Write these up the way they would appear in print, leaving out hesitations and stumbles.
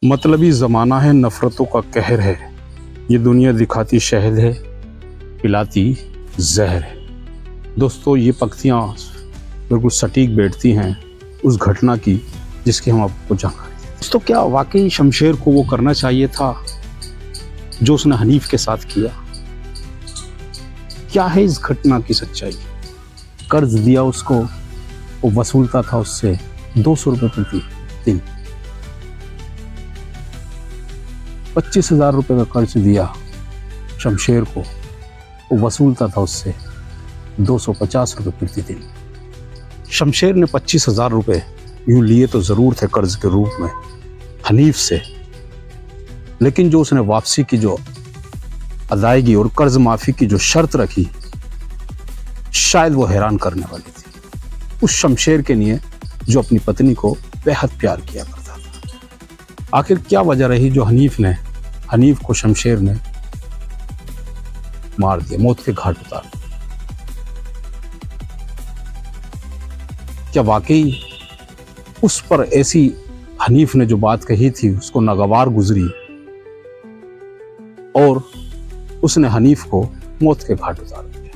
मतलबी ज़माना है, नफ़रतों का कहर है। ये दुनिया दिखाती शहद है, पिलाती ज़हर है। दोस्तों, ये पंक्तियाँ बिल्कुल सटीक बैठती हैं उस घटना की जिसकी हम आपको जानकारी दें। दोस्तों, क्या वाक़ई शमशेर को वो करना चाहिए था जो उसने हनीफ के साथ किया? क्या है इस घटना की सच्चाई? कर्ज़ दिया उसको, वो वसूलता था उससे 200 रुपये प्रति दिन। 25,000 रुपये का कर्ज दिया शमशेर को, वो वसूलता था उससे 250 रुपये प्रति दिन। शमशेर ने 25,000 रुपये यूँ लिए तो ज़रूर थे कर्ज के रूप में हनीफ से, लेकिन जो उसने वापसी की जो अदायगी और कर्ज माफ़ी की जो शर्त रखी, शायद वो हैरान करने वाली थी उस शमशेर के लिए जो अपनी पत्नी को बेहद प्यार किया करता था। आखिर क्या वजह रही जो हनीफ को शमशेर ने मार दिया, मौत के घाट उतार दिया? क्या वाकई उस पर ऐसी हनीफ ने जो बात कही थी उसको नागवार गुजरी और उसने हनीफ को मौत के घाट उतार दिया?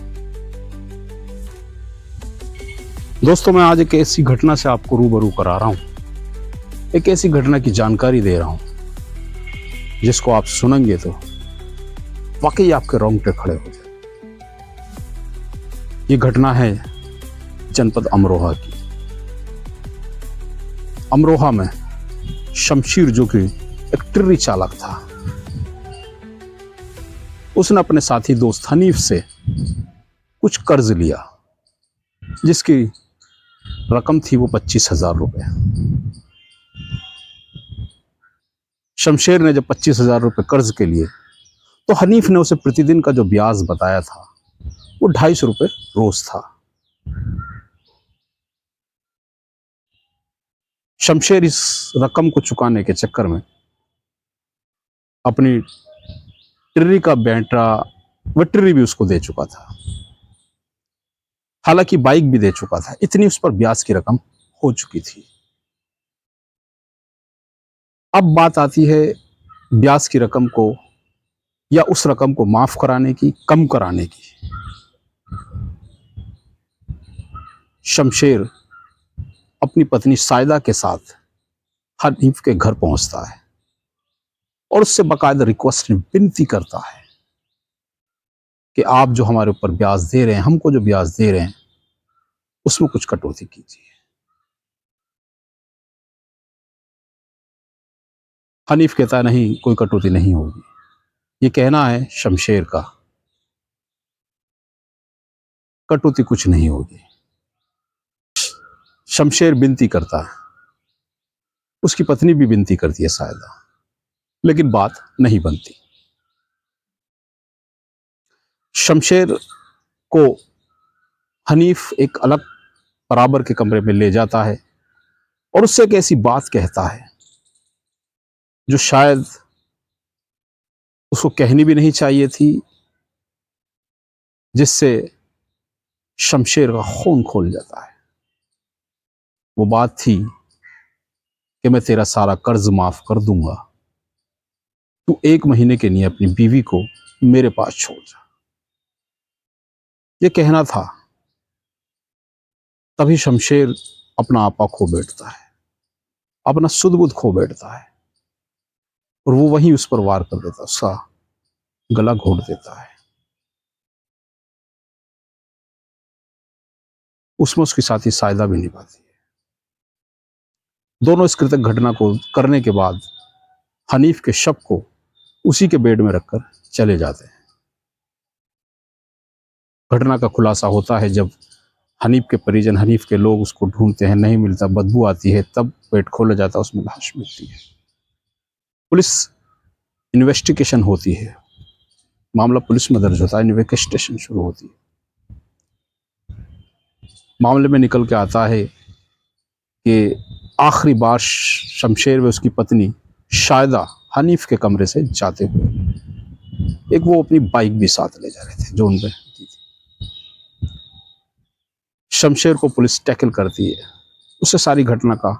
दोस्तों, मैं आज एक ऐसी घटना से आपको रूबरू करा रहा हूं, एक ऐसी घटना की जानकारी दे रहा हूं जिसको आप सुनेंगे तो वाकई आपके रोंगटे खड़े हो जाए। ये घटना है जनपद अमरोहा की। अमरोहा में शमशेर, जो कि एक टिर्री चालक था, उसने अपने साथी दोस्त हनीफ से कुछ कर्ज लिया जिसकी रकम थी वो 25,000 रुपये। शमशेर ने जब 25,000 रुपये कर्ज के लिए, तो हनीफ ने उसे प्रतिदिन का जो ब्याज बताया था वो 250 रुपये रोज था। शमशेर इस रकम को चुकाने के चक्कर में अपनी टिर्री का बैटरा व टिर्री भी उसको दे चुका था, हालांकि बाइक भी दे चुका था। इतनी उस पर ब्याज की रकम हो चुकी थी। अब बात आती है ब्याज की रकम को या उस रकम को माफ कराने की, कम कराने की। शमशेर अपनी पत्नी सायदा के साथ हनीफ के घर पहुंचता है और उससे बाकायदा रिक्वेस्ट, विनती करता है कि आप जो हमारे ऊपर ब्याज दे रहे हैं, हमको जो ब्याज दे रहे हैं, उसमें कुछ कटौती कीजिए। हनीफ कहता है, नहीं, कोई कटौती नहीं होगी। ये कहना है शमशेर का, कटौती कुछ नहीं होगी। शमशेर विनती करता है, उसकी पत्नी भी विनती करती है सायदा, लेकिन बात नहीं बनती। शमशेर को हनीफ एक अलग बराबर के कमरे में ले जाता है और उससे एक ऐसी बात कहता है जो शायद उसको कहनी भी नहीं चाहिए थी, जिससे शमशेर का खून खोल जाता है। वो बात थी कि मैं तेरा सारा कर्ज माफ कर दूंगा, तू 1 महीने के लिए अपनी बीवी को मेरे पास छोड़ जा। ये कहना था। तभी शमशेर अपना आपा खो बैठता है, अपना सुध बुध खो बैठता है और वो वहीं उस पर वार कर देता है, उसका गला घोट देता है। उसमें उसकी साथी सायदा भी निभाती है। दोनों इस कृतक घटना को करने के बाद हनीफ के शव को उसी के बेड में रखकर चले जाते हैं। घटना का खुलासा होता है जब हनीफ के परिजन, हनीफ के लोग उसको ढूंढते हैं, नहीं मिलता, बदबू आती है, तब पेट खोला जाता है, उसमें लाश मिलती है। पुलिस इन्वेस्टिगेशन होती है, मामला पुलिस में दर्ज होता है, इन्वेस्टिगेशन शुरू होती है। मामले में निकल के आता है कि आखिरी बार शमशेर व उसकी पत्नी शायदा हनीफ के कमरे से जाते हुए एक वो अपनी बाइक भी साथ ले जा रहे थे जो उनपे थी। शमशेर को पुलिस टैकल करती है, उससे सारी घटना का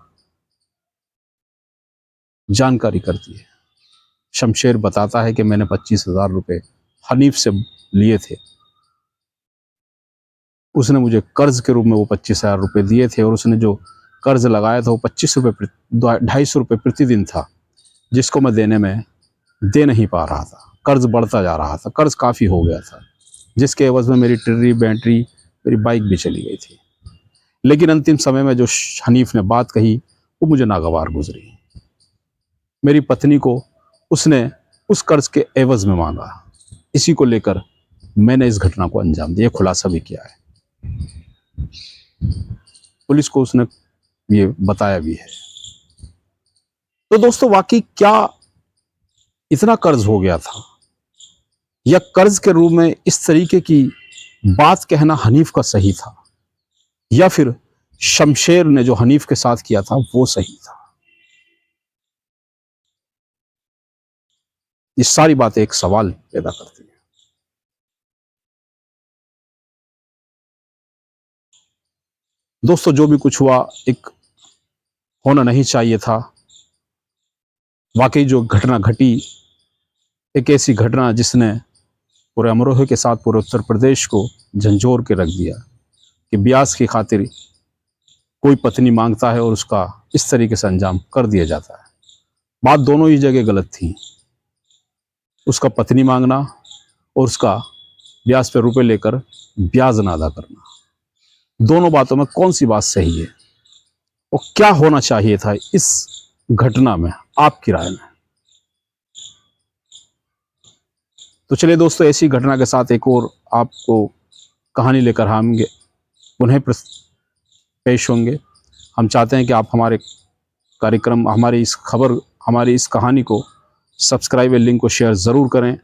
जानकारी करती है। शमशेर बताता है कि मैंने 25,000 रुपये हनीफ से लिए थे, उसने मुझे कर्ज के रूप में वो 25,000 रुपये दिए थे, और उसने जो कर्ज लगाया था वो 25 रुपये 250 रुपये प्रतिदिन था, जिसको मैं दे नहीं पा रहा था। कर्ज बढ़ता जा रहा था, कर्ज काफ़ी हो गया था, जिसके एवज में मेरी टिर्री बैटरी मेरी बाइक भी चली गई थी। लेकिन अंतिम समय में जो हनीफ ने बात कही वो मुझे नागवार गुजरी। मेरी पत्नी को उसने उस कर्ज के एवज में मांगा। इसी को लेकर मैंने इस घटना को अंजाम दिया, खुलासा भी किया है, पुलिस को उसने ये बताया भी है। तो दोस्तों, वाकई क्या इतना कर्ज हो गया था, या कर्ज के रूप में इस तरीके की बात कहना हनीफ का सही था, या फिर शमशेर ने जो हनीफ के साथ किया था वो सही था? ये सारी बातें एक सवाल पैदा करती है। दोस्तों, जो भी कुछ हुआ एक होना नहीं चाहिए था। वाकई जो घटना घटी, एक ऐसी घटना जिसने पूरे अमरोहा के साथ पूरे उत्तर प्रदेश को झंझोर के रख दिया कि ब्याज की खातिर कोई पत्नी मांगता है और उसका इस तरीके से अंजाम कर दिया जाता है। बात दोनों ही जगह गलत थी, उसका पत्नी मांगना और उसका ब्याज पे रुपए लेकर ब्याज ना अदा करना। दोनों बातों में कौन सी बात सही है और क्या होना चाहिए था इस घटना में, आपकी राय में? तो चलिए दोस्तों, ऐसी घटना के साथ एक और आपको कहानी लेकर हम पुनः पेश होंगे। हम चाहते हैं कि आप हमारे कार्यक्रम, हमारी इस खबर, हमारी इस कहानी को सब्सक्राइब, लिंक को शेयर ज़रूर करें,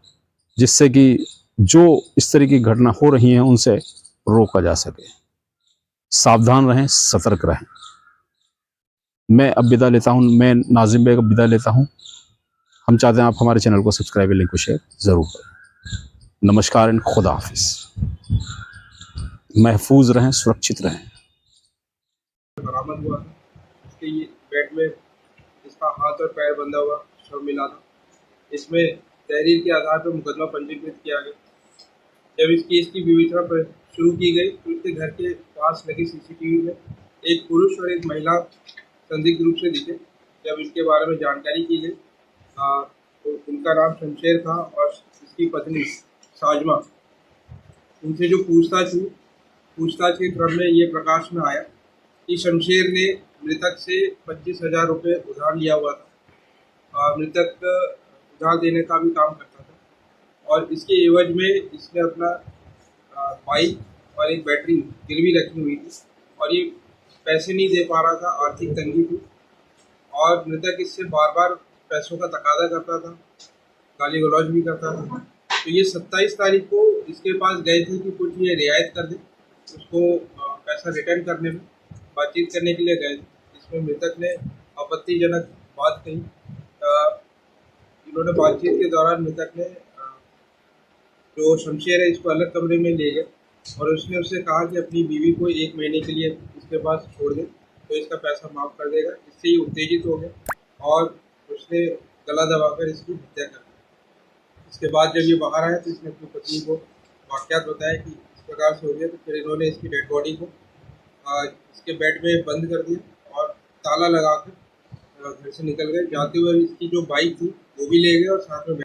जिससे कि जो इस तरह की घटना हो रही हैं उनसे रोका जा सके। सावधान रहें, सतर्क रहें। मैं अब विदा लेता हूं, मैं नाजिम बेग अब विदा लेता हूं। हम चाहते हैं आप हमारे चैनल को सब्सक्राइब, लिंक को शेयर ज़रूर करें। नमस्कार एंड खुदा हाफिज़। महफूज रहें, सुरक्षित रहें। बरामद हुआ था, इसके ये बेड में इसका हाथ और पैर बंधा हुआ शव मिला था। इसमें तहरीर के आधार पर मुकदमा पंजीकृत किया गया। जब इस केस की विवेचना पर शुरू की गई तो उसके घर के पास लगी सीसीटीवी में एक पुरुष और एक महिला संदिग्ध रूप से दिखे। जब इसके बारे में जानकारी की गई तो उनका नाम शमशेर था और इसकी पत्नी साजमा। उनसे जो पूछताछ के क्रम में ये प्रकाश में आया कि शमशेर ने मृतक से 25,000 रुपये उधार लिया हुआ था। मृतक उधार देने का भी काम करता था और इसके एवज में इसने अपना बाइक और एक बैटरी गिरवी रखी हुई थी और ये पैसे नहीं दे पा रहा था, आर्थिक तंगी थी और मृतक इससे बार बार पैसों का तकादा करता था, गाली गलौज भी करता था। तो ये 27 तारीख को इसके पास गए थे कि कुछ ये रियायत कर दे, उसको पैसा रिटर्न करने में बातचीत करने के लिए गए थे। इसमें मृतक ने आपत्तिजनक बात कही। इन्होंने बातचीत के दौरान मृतक ने जो शमशेर है इसको अलग कमरे में ले गए और उसने उससे कहा कि अपनी बीवी को 1 महीने के लिए इसके पास छोड़ दे तो इसका पैसा माफ़ कर देगा। इससे ये उत्तेजित हो गया और उसने गला दबाकर इसकी हत्या कर दी। इसके बाद जब ये बाहर आया तो इसने अपनी पत्नी को वाक़यात बताया कि इस प्रकार से हो गया। तो फिर इन्होंने इसकी डेड बॉडी को इसके बेड में बंद कर दिया और ताला लगाकर घर से निकल गए। जाते हुए इसकी जो बाइक थी वो भी ले गए और साथ में